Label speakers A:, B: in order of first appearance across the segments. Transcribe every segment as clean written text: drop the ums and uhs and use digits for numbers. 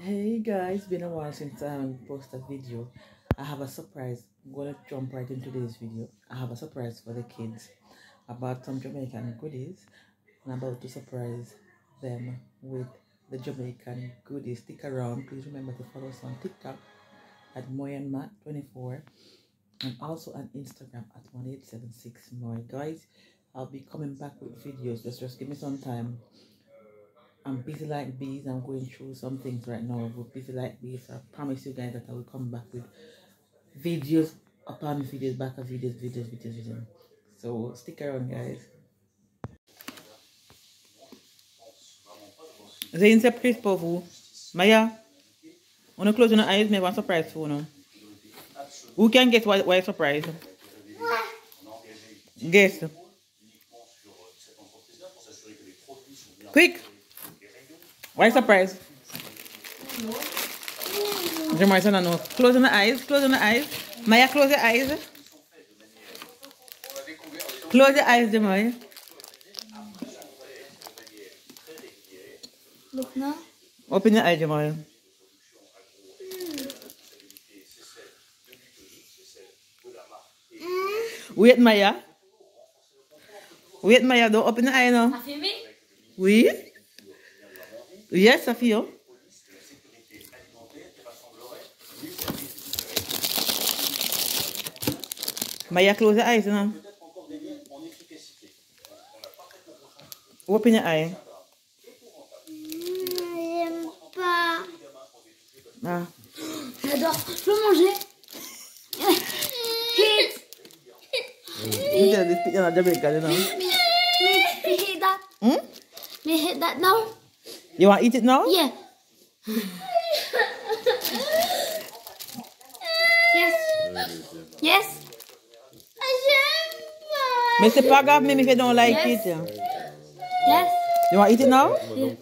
A: Hey guys, been a while since I posted a video. I have a surprise. I'm gonna jump right into today's video. I have a surprise for the kids. I bought some Jamaican goodies and I'm about to surprise them with the Jamaican goodies. Stick around. Please remember to follow us on TikTok at moy&matt 24 and also on Instagram at 1876moy. Guys, I'll be coming back with videos. Just give me some time. I'm busy like bees. I'm going through some things right now. We're busy like bees. I promise you guys that I will come back with videos upon videos, back of videos. So stick around, guys. J'ai une surprise pour vous. Maya, on a close your eyes. Me one surprise for you. Who can guess what surprise? Guess. Quick. Why surprise? Jamaican, I know. Close the eyes. Close the eyes. Maya, close your eyes. Close your eyes, Jamaican.
B: Look now.
A: Open your eyes, Jamaican. Wait, Maya. Wait, Maya. Don't open your eye now.
B: Ça filmé?
A: Oui. Yes, I feel. Maya, close your eyes now. Open your eye.
B: J'aime pas.
A: Ah.
B: J'adore. Je peux manger. Hit.
A: You just speak in Jamaican, you know.
B: Me hit that.
A: Hmm?
B: Me hit that now.
A: You want to eat it now?
B: Yeah. Yes. Yes.
A: Mais c'est pas grave, même if you don't like
B: Yes.
A: it.
B: Yes.
A: You want to eat it now?
B: Yeah.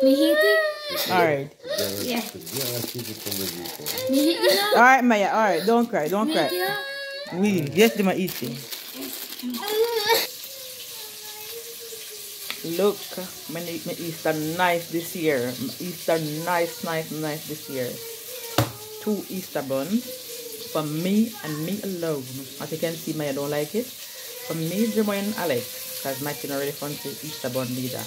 B: Me hit it.
A: Alright.
B: Yeah. Me hit it now.
A: Alright, Maya. Alright. Don't cry. Don't
B: Me hit
A: cry.
B: it now.
A: Oui. Yes, they might eat it. Look, my Easter nice this year. Easter nice this year. 2 Easter buns for me and me alone. As you can see, Maya don't like it. For me, Jermaine and Alex, because my kid already fancy Easter bun leader.